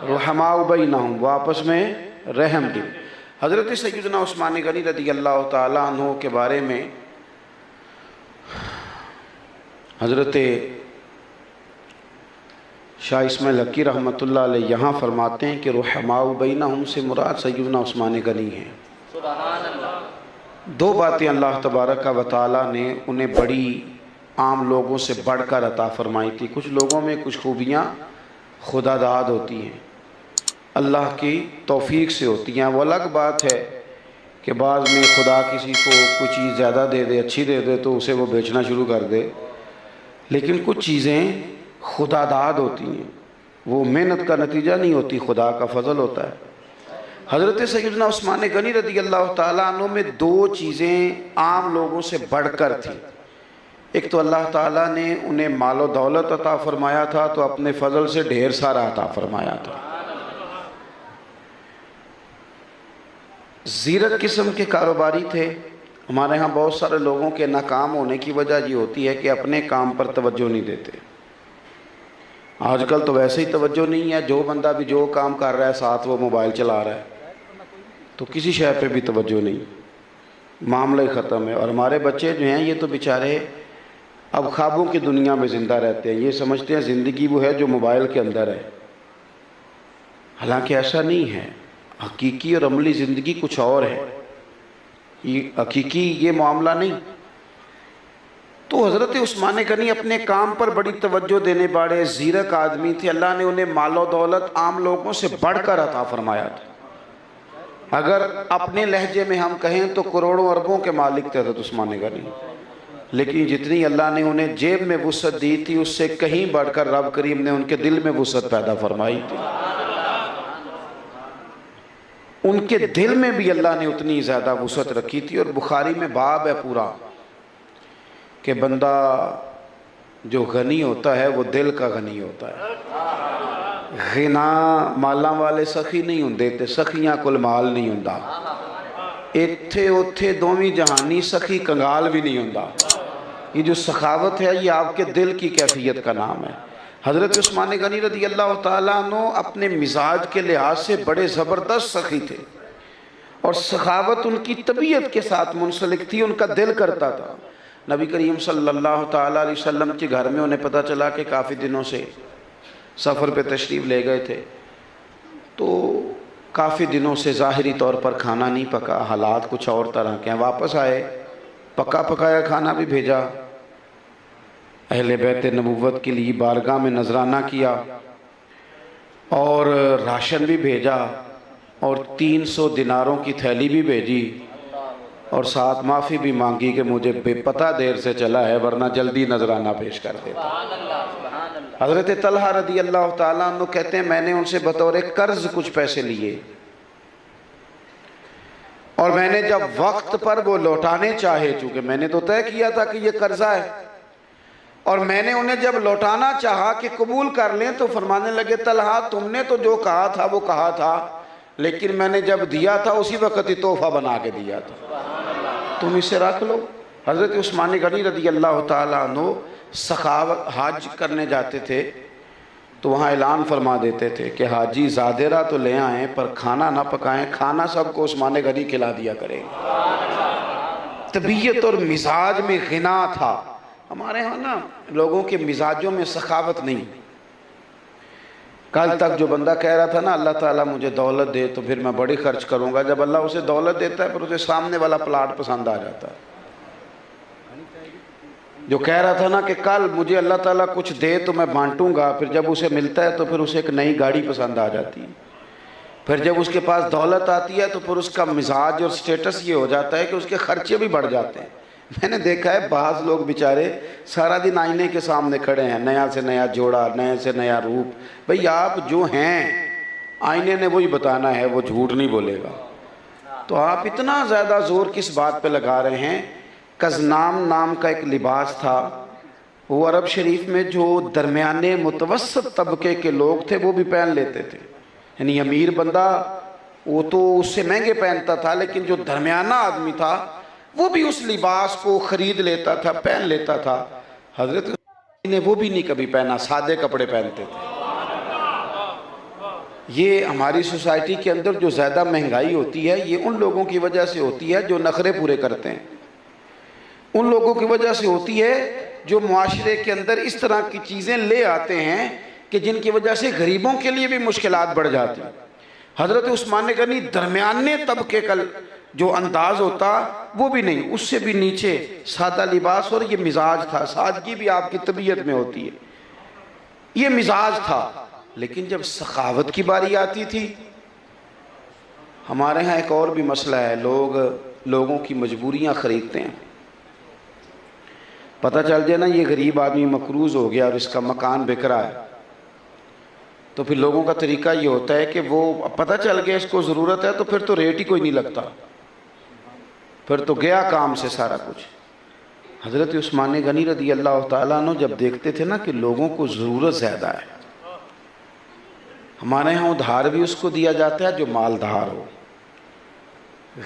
रहमाउ बैनहुम, वो आपस में रहम दिल। हज़रत सैयदना उस्मान गनी रज़ी अल्लाह ताला अन्हु के बारे में हज़रत शाह इस्माइल हक़ी रहमतुल्लाह अलैह यहाँ फरमाते हैं कि रहमाउ बैनहुम से मुराद सैयदना उस्मान गनी हैं। दो बातें अल्लाह तबारक व तआला ने उन्हें बड़ी आम लोगों से बढ़कर अता फरमाई थी। कुछ लोगों में कुछ खूबियाँ खुदादाद होती हैं, अल्लाह की तौफीक से होती हैं। वो अलग बात है कि बाद में खुदा किसी को कुछ चीज़ ज़्यादा दे दे, अच्छी दे दे, तो उसे वो बेचना शुरू कर दे। लेकिन कुछ चीज़ें खुदादाद होती हैं, वो मेहनत का नतीजा नहीं होती, खुदा का फजल होता है। हज़रत सैयदना उस्मान गनी रज़ी अल्लाह ताला अन्हु में दो चीज़ें आम लोगों से बढ़कर थी। एक तो अल्लाह ताला ने उन्हें मालो दौलत अता फरमाया था, तो अपने फजल से ढेर सारा अता फरमाया था। ज़ीरत किस्म के कारोबारी थे। हमारे यहाँ बहुत सारे लोगों के नाकाम होने की वजह ये होती है कि अपने काम पर तवज्जो नहीं देते। आजकल तो वैसे ही तवज्जो नहीं है, जो बंदा भी जो काम कर रहा है साथ वो मोबाइल चला रहा है, तो किसी शय पे भी तवज्जो नहीं, मामला ही ख़त्म है। और हमारे बच्चे जो हैं ये तो बेचारे अब ख्वाबों की दुनिया में ज़िंदा रहते हैं, ये समझते हैं ज़िंदगी वो है जो मोबाइल के अंदर है। हालांकि ऐसा नहीं है, हकीकी और अमली ज़िंदगी कुछ और है, ये हकीकी ये मामला नहीं। तो हज़रत उस्मान गनी अपने काम पर बड़ी तवज्जो देने वाले ज़ीरक आदमी थे। अल्लाह ने उन्हें मालो दौलत आम लोगों से बढ़कर अता फरमाया था। अगर अपने लहजे में हम कहें तो करोड़ों अरबों के मालिक थे हज़रत उस्मान गनी, लेकिन जितनी अल्लाह ने उन्हें जेब में वुसअत दी थी उससे कहीं बढ़कर रब करीम ने उनके दिल में वुसअत पैदा फरमाई थी। उनके दिल में भी अल्लाह ने उतनी ज़्यादा वुसअत रखी थी। और बुखारी में बाब है पूरा कि बंदा जो गनी होता है वो दिल का गनी होता है। गिना मालां वाले सखी नहीं होंदे ते सखियां कुल माल नहीं हुंदा। इत्थे उत्थे दोवीं जहानी सखी कंगाल भी नहीं हुंदा। ये जो सखावत है ये आपके दिल की कैफियत का नाम है। हज़रत उस्मान गनी रज़ी अल्लाह ताला अन्हु अपने मिजाज के लिहाज से बड़े ज़बरदस्त सखी थे और सखावत उनकी तबीयत के साथ मुंसलिक थी, उनका दिल करता था। नबी करीम सल्लल्लाहु ताला अलैहि वसल्लम के घर में उन्हें पता चला कि काफ़ी दिनों से सफ़र पे तशरीफ़ ले गए थे, तो काफ़ी दिनों से ज़ाहिरी तौर पर खाना नहीं पका, हालात कुछ और तरह के हैं। वापस आए, पका पकाया खाना भी भेजा, अहले बैत नबुव्वत के लिए बारगाह में नजराना किया और राशन भी भेजा और 300 दिनारों की थैली भी भेजी और साथ माफ़ी भी मांगी कि मुझे बेपता देर से चला है वरना जल्दी नजराना पेश कर देता। हज़रत तलहा रज़ी अल्लाह ताला अन्हु कहते हैं मैंने उनसे बतौर कर्ज कुछ पैसे लिए और मैंने जब वक्त पर वो लौटाने चाहे, चूँकि मैंने तो तय किया था कि ये कर्जा है, और मैंने उन्हें जब लौटाना चाहा कि कबूल कर लें तो फरमाने लगे तलहा तुमने तो जो कहा था वो कहा था, लेकिन मैंने जब दिया था उसी वक्त ही तोहफा बना के दिया था, तुम इसे रख लो। हज़रत उस्मान गनी रज़ी अल्लाह ताला अन्हु सखावत हज करने जाते थे तो वहाँ ऐलान फरमा देते थे कि हाजी ज़ादेरा तो ले आएँ पर खाना ना पकाएं, खाना सबको उस्मान गनी खिला दिया करें। तबीयत और मिजाज में गिना था। हमारे यहाँ ना लोगों के मिजाजों में सखावत नहीं। कल तक जो बंदा कह रहा था ना अल्लाह ताला मुझे दौलत दे तो फिर मैं बड़ी खर्च करूँगा, जब अल्लाह उसे दौलत देता है फिर उसे सामने वाला प्लाट पसंद आ जाता है। जो कह रहा था ना कि कल मुझे अल्लाह ताला कुछ दे तो मैं बांटूंगा, फिर जब उसे मिलता है तो फिर उसे एक नई गाड़ी पसंद आ जाती है। फिर जब उसके पास दौलत आती है तो फिर उसका मिजाज और स्टेटस ये हो जाता है कि उसके खर्चे भी बढ़ जाते हैं। मैंने देखा है बाज़ लोग बेचारे सारा दिन आईने के सामने खड़े हैं, नया से नया जोड़ा, नए से नया रूप। भाई आप जो हैं आईने ने वही बताना है, वो झूठ नहीं बोलेगा। तो आप इतना ज़्यादा ज़ोर किस बात पे लगा रहे हैं? कज़नाम नाम का एक लिबास था, वो अरब शरीफ में जो दरमियाने मुतवस्सत तबके के लोग थे वो भी पहन लेते थे। यानी अमीर बंदा वो तो उससे महंगे पहनता था, लेकिन जो दरमियाना आदमी था वो भी उस लिबास को ख़रीद लेता था, पहन लेता था। हज़रत ने वो भी नहीं कभी पहना, सादे कपड़े पहनते थे। یہ ہماری سوسائٹی کے اندر جو زیادہ مہنگائی ہوتی ہے یہ ان لوگوں کی وجہ سے ہوتی ہے جو نخرے پورے کرتے ہیں، ان لوگوں کی وجہ سے ہوتی ہے جو معاشرے کے اندر اس طرح کی چیزیں لے آتے ہیں کہ جن کی وجہ سے غریبوں کے لیے بھی مشکلات بڑھ جاتی ہیں۔ حضرت عثمان غنی درمیانے طبقے کا جو انداز ہوتا وہ بھی نہیں، اس سے بھی نیچے سادہ لباس، اور یہ مزاج تھا، سادگی بھی آپ کی طبیعت میں ہوتی ہے، یہ مزاج تھا۔ لیکن جب سخاوت کی باری آتی تھی، ہمارے ہاں ایک اور بھی مسئلہ ہے، لوگوں کی مجبوریاں خریدتے ہیں۔ پتہ چل جائے نا یہ غریب آدمی مقروض ہو گیا اور اس کا مکان بک رہا ہے، تو پھر لوگوں کا طریقہ یہ ہوتا ہے کہ وہ پتہ چل گیا اس کو ضرورت ہے تو پھر تو ریٹ ہی کوئی نہیں لگتا، پھر تو گیا کام سے سارا کچھ۔ حضرت عثمان غنی رضی اللہ تعالیٰ عنہ جب دیکھتے تھے نا کہ لوگوں کو ضرورت زیادہ ہے، ہمارے ہاں ادھار بھی اس کو دیا جاتا ہے جو مالدار ہو،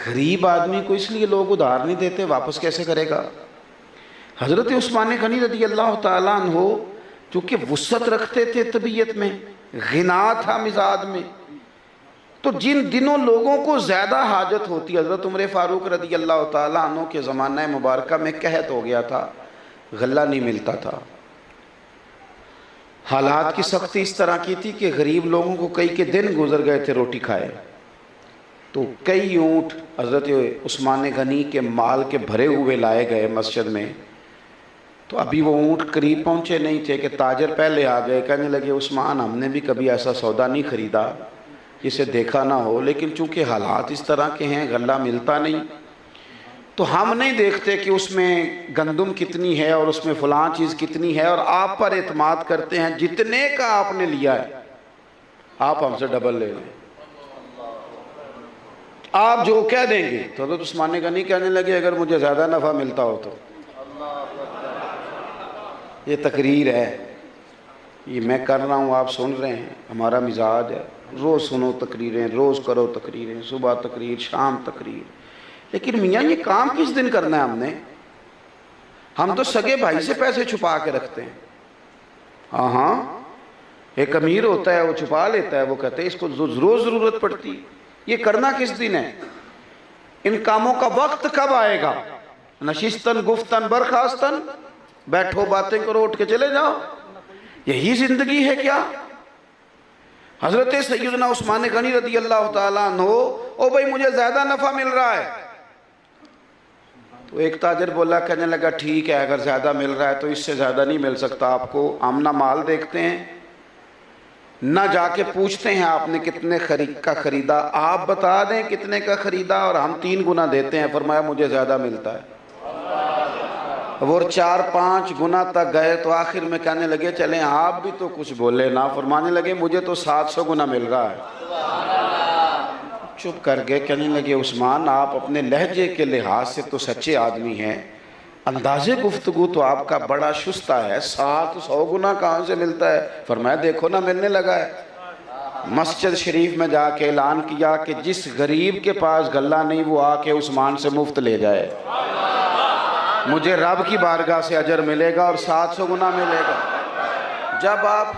غریب آدمی کو اس لیے لوگ ادھار نہیں دیتے، واپس کیسے کرے گا؟ حضرت عثمان غنی رضی اللہ تعالیٰ عنہ چونکہ وسعت رکھتے تھے طبیعت میں، غنا تھا مزاج میں، تو جن دنوں لوگوں کو زیادہ حاجت ہوتی، حضرت عمر فاروق رضی اللہ تعالیٰ عنہ کے زمانہ مبارکہ میں قحط ہو گیا تھا، غلہ نہیں ملتا تھا، حالات کی سختی اس طرح کی تھی کہ غریب لوگوں کو کئی کے دن گزر گئے تھے روٹی کھائے، تو کئی اونٹ حضرت عثمان غنی کے مال کے بھرے ہوئے لائے گئے مسجد میں، تو ابھی وہ اونٹ قریب پہنچے نہیں تھے کہ تاجر پہلے آ گئے، کہنے لگے عثمان ہم نے بھی کبھی ایسا سودا نہیں خریدا جسے دیکھا نہ ہو، لیکن چونکہ حالات اس طرح کے ہیں غلہ ملتا نہیں، تو ہم نہیں دیکھتے کہ اس میں گندم کتنی ہے اور اس میں فلاں چیز کتنی ہے، اور آپ پر اعتماد کرتے ہیں جتنے کا آپ نے لیا ہے آپ ہم سے ڈبل لے لیں، آپ جو کہہ دیں گے۔ تو حضرت عثمان غنی کہنے لگے اگر مجھے زیادہ نفع ملتا ہو تو، یہ تقریر ہے، یہ میں کر رہا ہوں آپ سن رہے ہیں، ہمارا مزاج ہے، روز سنو تقریریں، روز کرو تقریریں، صبح تقریر شام تقریر، لیکن میاں یہ کام کس دن کرنا ہے ہم تو سگے بھائی سے پیسے چھپا کے رکھتے ہیں۔ ہاں ایک امیر ہوتا ہے وہ چھپا لیتا ہے، وہ کہتے ہیں اس کو روز ضرورت پڑتی، یہ کرنا کس دن ہے؟ ان کاموں کا وقت کب آئے گا؟ نشستن گفتن برخاستن، بیٹھو باتیں کرو اٹھ کے چلے جاؤ، یہی زندگی ہے کیا؟ حضرت سیدنا عثمان غنی رضی اللہ تعالیٰ عنہ، او بھائی مجھے زیادہ نفع مل رہا ہے، تو ایک تاجر بولا، کہنے لگا ٹھیک ہے اگر زیادہ مل رہا ہے تو اس سے زیادہ نہیں مل سکتا آپ کو، ہم نہ مال دیکھتے ہیں نہ جا کے پوچھتے ہیں آپ نے کتنے کا خریدا، آپ بتا دیں کتنے کا خریدا اور ہم 3 گنا دیتے ہیں۔ فرمایا مجھے زیادہ ملتا ہے، وہ 4-5 گنا تک گئے تو آخر میں کہنے لگے چلیں آپ بھی تو کچھ بولے نا، فرمانے لگے مجھے تو 700 گنا مل رہا ہے۔ چپ کر گئے، کہنے لگے عثمان آپ اپنے لہجے کے لحاظ سے تو سچے آدمی ہیں، انداز گفتگو تو آپ کا بڑا شستہ ہے، 700 گنا کہاں سے ملتا ہے؟ فرمایا دیکھو نا ملنے لگا ہے۔ مسجد شریف میں جا کے اعلان کیا کہ جس غریب کے پاس غلہ نہیں وہ آ کے عثمان سے مفت لے جائے، مجھے رب کی بارگاہ سے اجر ملے گا اور 700 گنا ملے گا۔ جب آپ